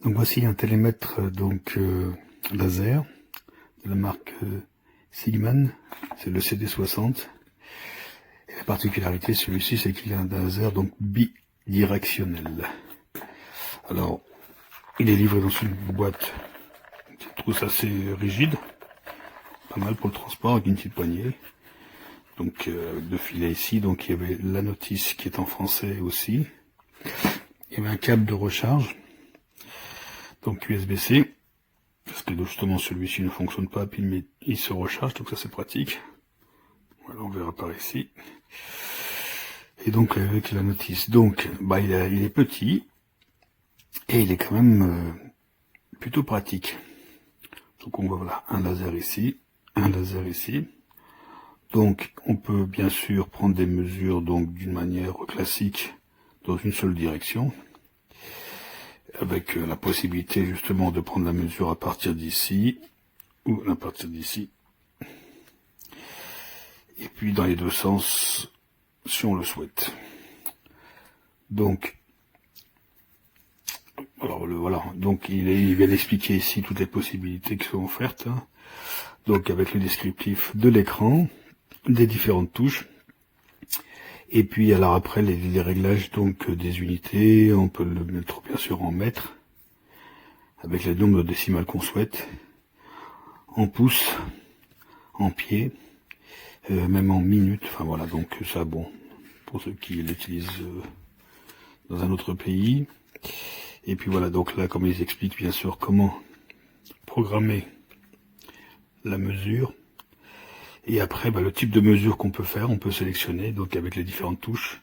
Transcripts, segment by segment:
Donc voici un télémètre laser de la marque Sigman, c'est le CD60. Et la particularité de celui-ci, c'est qu'il a un laser donc bidirectionnel. Alors, il est livré dans une boîte, je trouve ça assez rigide, pas mal pour le transport, avec une petite poignée. Donc de filet ici, donc il y avait la notice qui est en français aussi. Il y avait un câble de recharge, donc USB-C, parce que justement celui-ci ne fonctionne pas, puis il se recharge, donc ça c'est pratique. Voilà, on verra par ici. Et donc avec la notice, donc bah il est petit et il est quand même plutôt pratique. Donc on voit voilà un laser ici, un laser ici. Donc on peut bien sûr prendre des mesures donc d'une manière classique dans une seule direction, avec la possibilité justement de prendre la mesure à partir d'ici ou à partir d'ici, et puis dans les deux sens si on le souhaite. Donc alors voilà, donc il vient d'expliquer ici toutes les possibilités qui sont offertes, hein. Donc avec le descriptif de l'écran, des différentes touches, et puis alors après les réglages donc des unités, on peut le mettre bien sûr en mètres, avec le nombre décimal qu'on souhaite, en pouces, en pieds, même en minutes, enfin voilà, donc ça bon, pour ceux qui l'utilisent dans un autre pays. Et puis voilà, donc là, comme ils expliquent bien sûr comment programmer la mesure. Et après, bah, le type de mesure qu'on peut faire, on peut sélectionner, donc avec les différentes touches.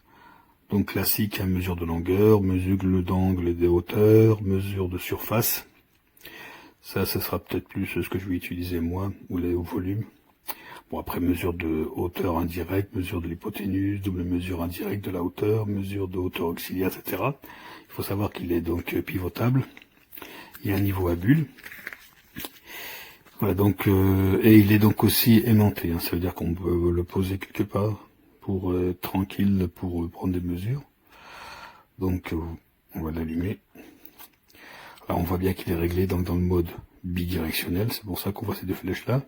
Donc classique, hein, mesure de longueur, mesure d'angle et de hauteur, mesure de surface. Ça sera peut-être plus ce que je vais utiliser moi, ou les au volume. Bon, après, mesure de hauteur indirecte, mesure de l'hypoténuse, double mesure indirecte de la hauteur, mesure de hauteur auxiliaire, etc. Il faut savoir qu'il est donc pivotable. Il y a un niveau à bulle. Voilà, donc, et il est donc aussi aimanté, hein, ça veut dire qu'on peut le poser quelque part pour être tranquille, pour prendre des mesures. Donc, on va l'allumer. Alors, on voit bien qu'il est réglé donc dans le mode bidirectionnel, c'est pour ça qu'on voit ces deux flèches là.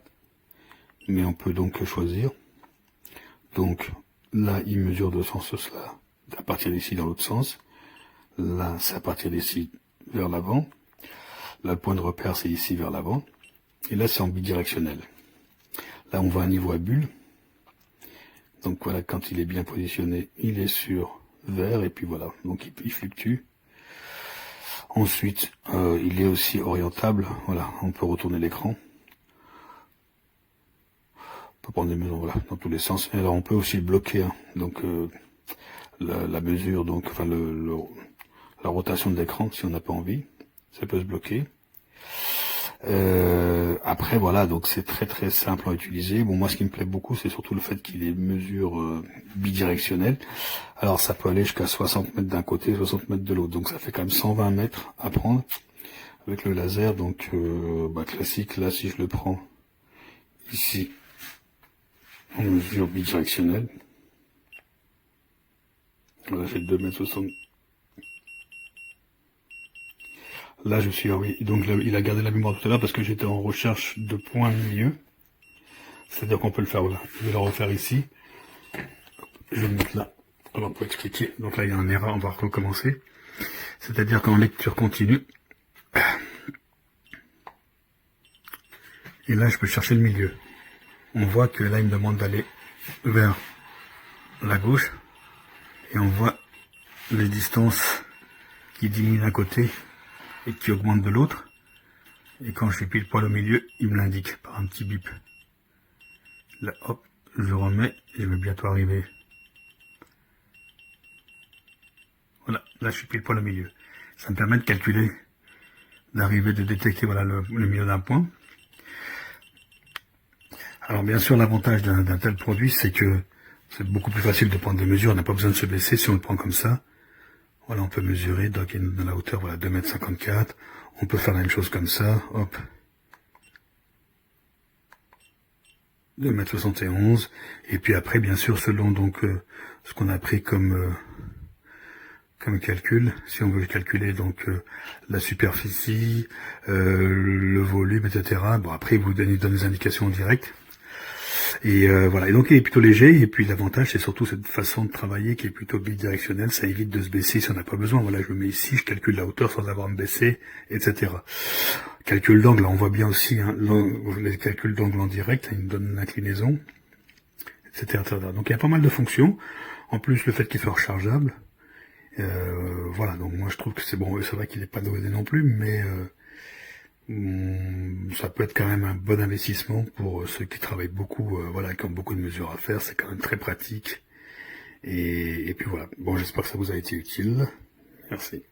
Mais on peut donc choisir. Donc là, il mesure de ce sens-là, à partir d'ici dans l'autre sens. Là, c'est à partir d'ici vers l'avant. Là, le point de repère, c'est ici vers l'avant. Et là, c'est en bidirectionnel. Là, on voit un niveau à bulle. Donc voilà, quand il est bien positionné, il est sur vert. Et puis voilà, donc il fluctue. Ensuite, il est aussi orientable. Voilà, on peut retourner l'écran. On peut prendre des mesures, voilà, dans tous les sens. Et alors, on peut aussi le bloquer. Hein. Donc, la mesure, donc, enfin, la rotation de l'écran, si on n'a pas envie, ça peut se bloquer. Après voilà, donc c'est très très simple à utiliser. Bon, moi ce qui me plaît beaucoup, c'est surtout le fait qu'il ait une mesure bidirectionnelle. Alors ça peut aller jusqu'à 60 mètres d'un côté, 60 mètres de l'autre, donc ça fait quand même 120 mètres à prendre avec le laser. Donc classique, là si je le prends ici en mesure bidirectionnelle, voilà, j'ai 2,60 m. Là, je suis, oui, donc là, il a gardé la mémoire tout à l'heure parce que j'étais en recherche de point milieu. C'est-à-dire qu'on peut le faire là. Je vais le refaire ici. Je vais le mettre là. Alors, pour expliquer. Donc là, il y a un erreur, on va recommencer. C'est-à-dire qu'en lecture continue. Et là, je peux chercher le milieu. On voit que là, il me demande d'aller vers la gauche. Et on voit les distances qui diminuent d'un côté et qui augmente de l'autre. Et quand je suis pile poil au milieu, il me l'indique par un petit bip. Là, hop, je remets, et je vais bientôt arriver. Voilà, là je suis pile poil au milieu. Ça me permet de calculer, d'arriver, de détecter voilà, le milieu d'un point. Alors bien sûr, l'avantage d'un tel produit, c'est que c'est beaucoup plus facile de prendre des mesures, on n'a pas besoin de se blesser si on le prend comme ça. Voilà, on peut mesurer, donc dans la hauteur, voilà, 2,54 m. On peut faire la même chose comme ça, hop. 2,71 m. Et puis après, bien sûr, selon donc ce qu'on a pris comme comme calcul, si on veut calculer donc la superficie, le volume, etc. Bon, après, il vous donne des indications en direct. Et voilà, et donc il est plutôt léger, et puis l'avantage c'est surtout cette façon de travailler qui est plutôt bidirectionnelle, ça évite de se baisser si on n'a pas besoin. Voilà, je me mets ici, je calcule la hauteur sans avoir à me baisser, etc. Calcul d'angle, là, on voit bien aussi hein, les calculs d'angle en direct, il me donne l'inclinaison, etc., etc. Donc il y a pas mal de fonctions, en plus le fait qu'il soit rechargeable, voilà, donc moi je trouve que c'est bon, c'est vrai qu'il n'est pas dosé non plus, mais ça peut être quand même un bon investissement pour ceux qui travaillent beaucoup, voilà, qui ont beaucoup de mesures à faire, c'est quand même très pratique. Et puis voilà, bon, j'espère que ça vous a été utile. Merci.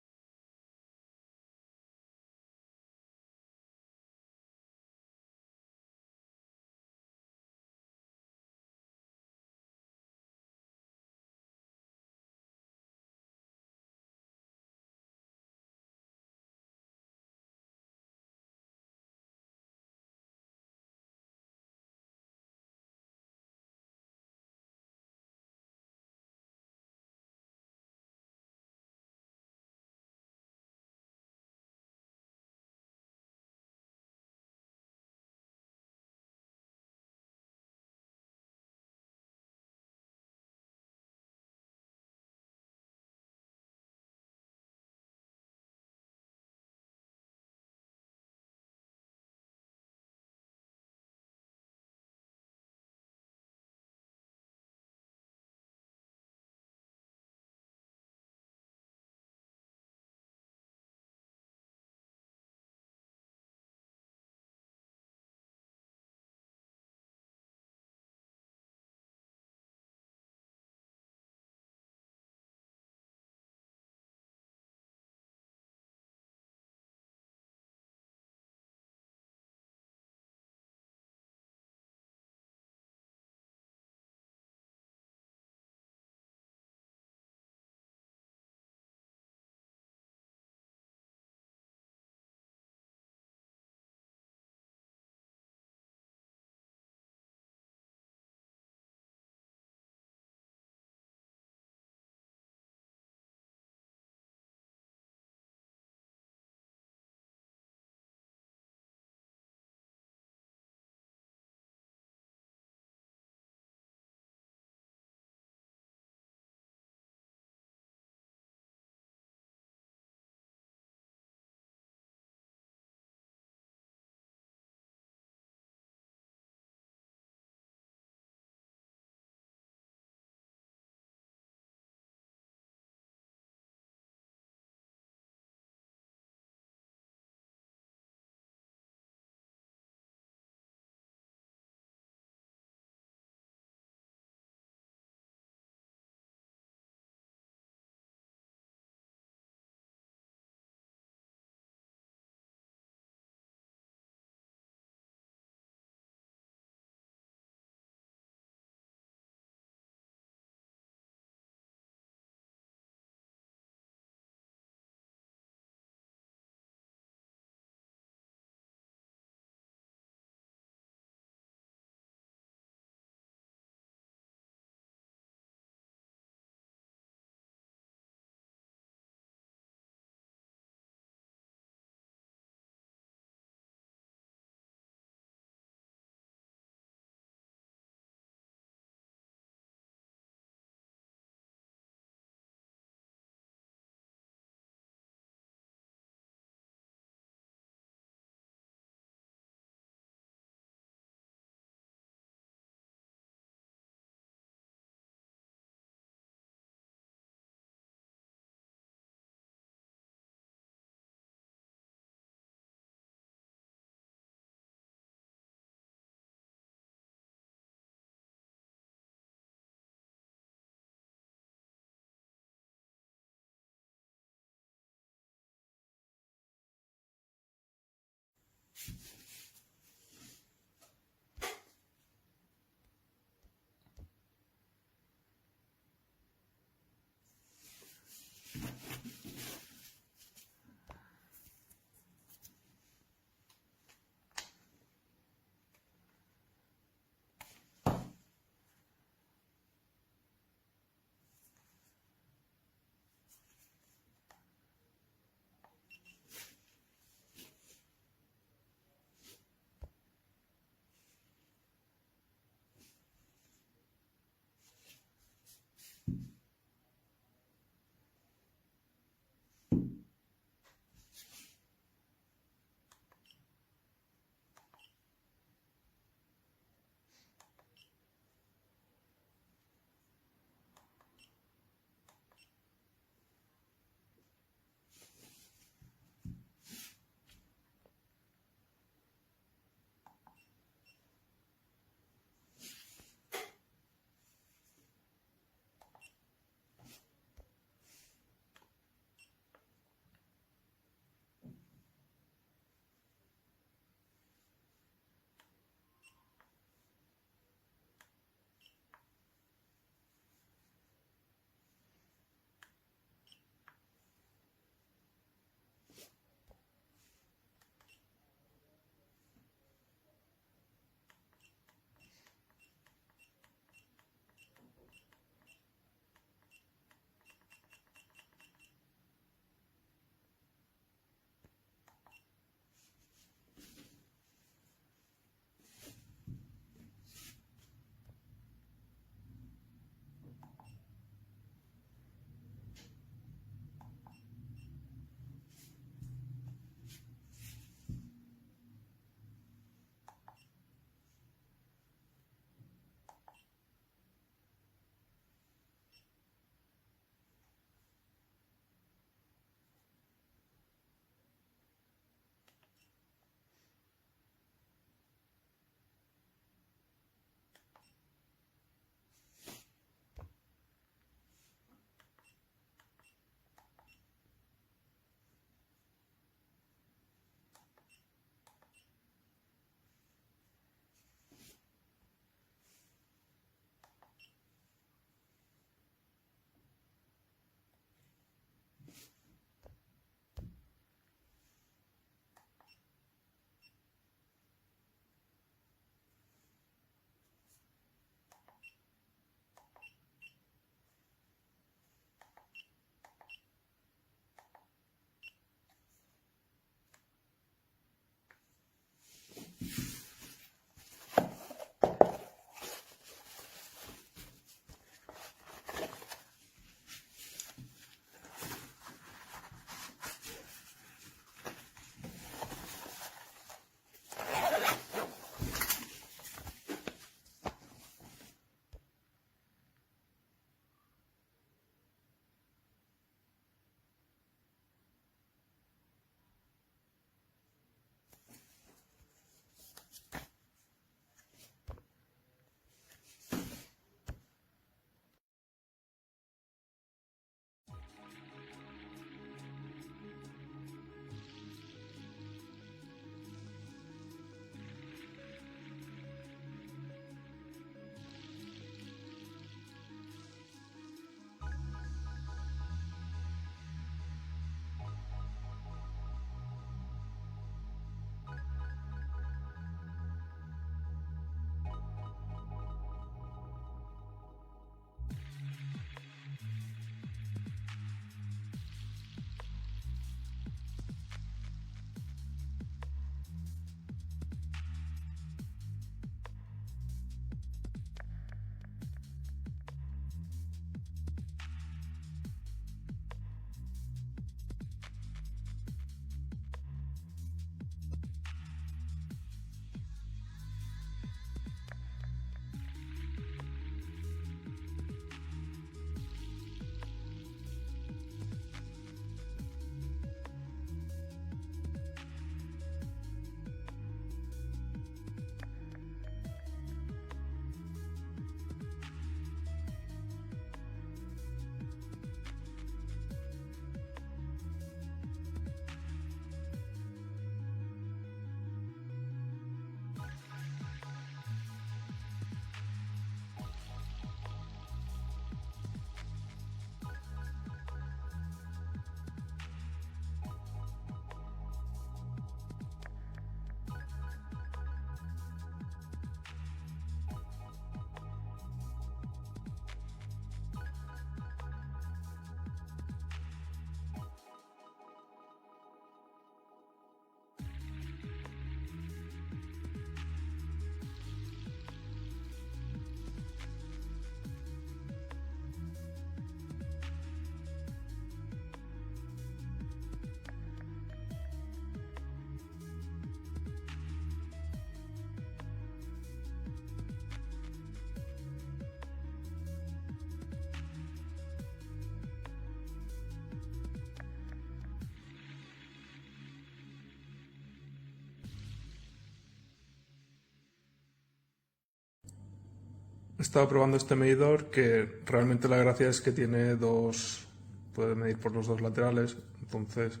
He estado probando este medidor, que realmente la gracia es que tiene puede medir por los dos laterales, entonces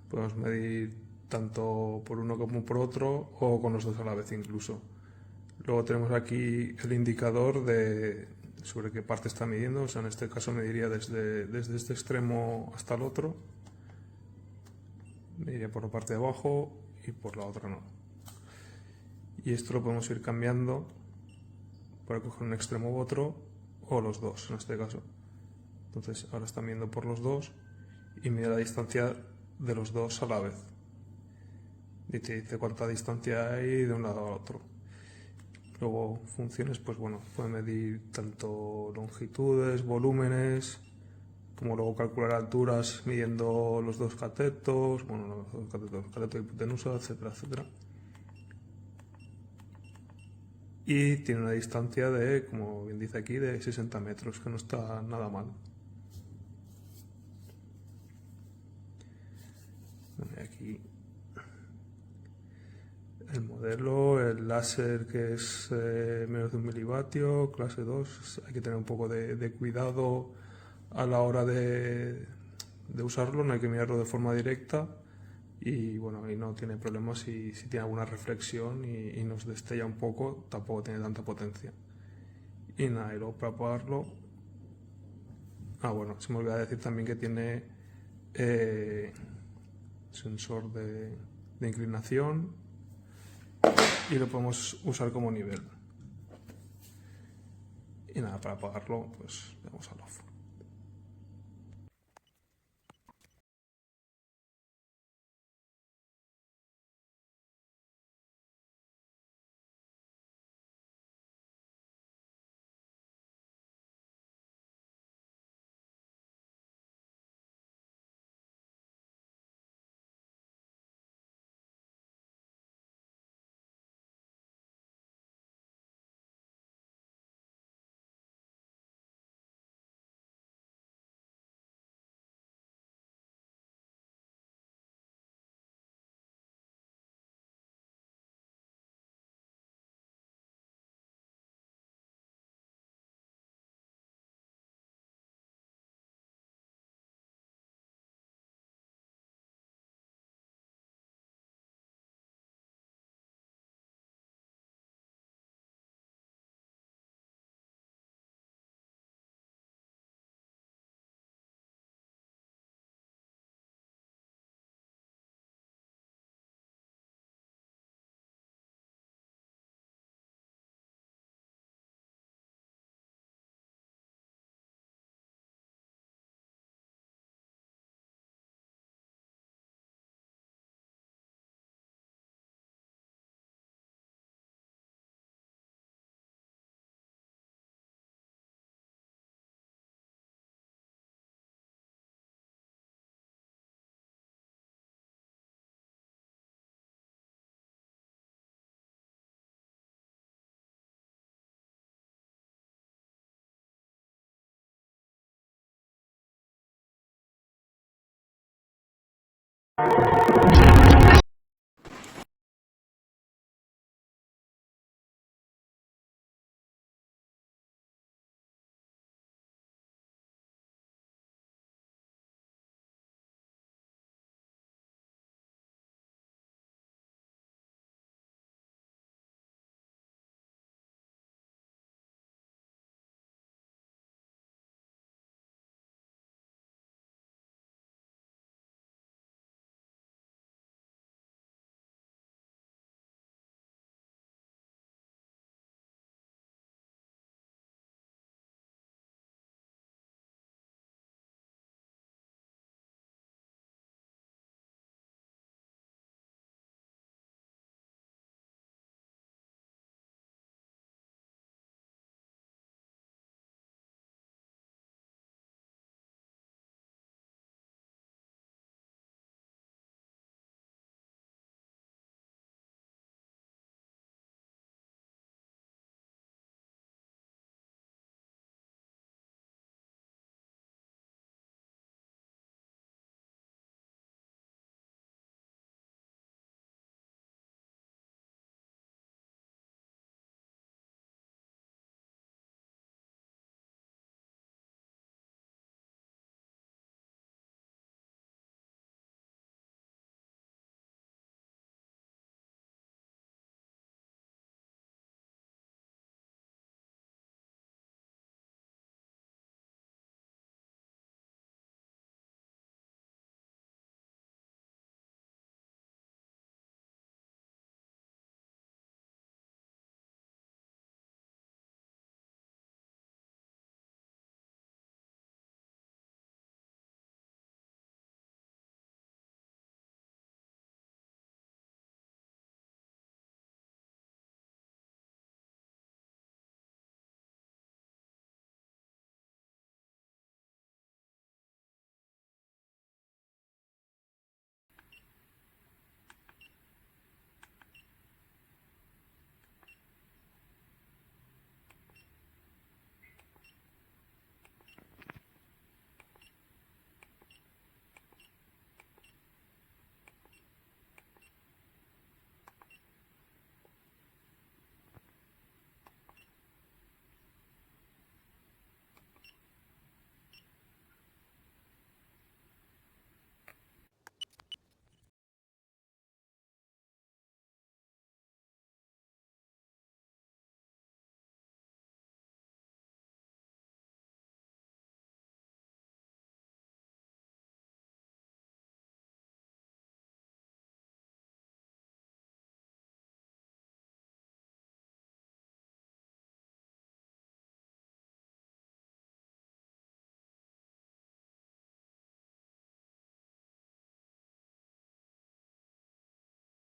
podemos medir tanto por uno como por otro o con los dos a la vez incluso. Luego tenemos aquí el indicador sobre qué parte está midiendo, o sea, en este caso mediría desde este extremo hasta el otro, mediría por la parte de abajo y por la otra no. Y esto lo podemos ir cambiando para coger un extremo u otro, o los dos en este caso. Entonces ahora está midiendo por los dos y mide la distancia de los dos a la vez. Y te dice cuánta distancia hay de un lado al otro. Luego funciones, pues bueno, puede medir tanto longitudes, volúmenes, como luego calcular alturas midiendo los dos catetos, bueno, los dos catetos, cateto y hipotenusa, etcétera, etcétera. Y tiene una distancia de, como bien dice aquí, de 60 metros, que no está nada mal. Aquí el modelo, el láser, que es menos de 1 milivatio, clase 2, hay que tener un poco de cuidado a la hora de usarlo, no hay que mirarlo de forma directa y bueno, ahí no tiene problemas si tiene alguna reflexión y nos destella un poco, tampoco tiene tanta potencia. Y nada, y luego para apagarlo, bueno, se me olvidó decir también que tiene sensor de inclinación y lo podemos usar como nivel. Y nada, para apagarlo, pues le damos al off.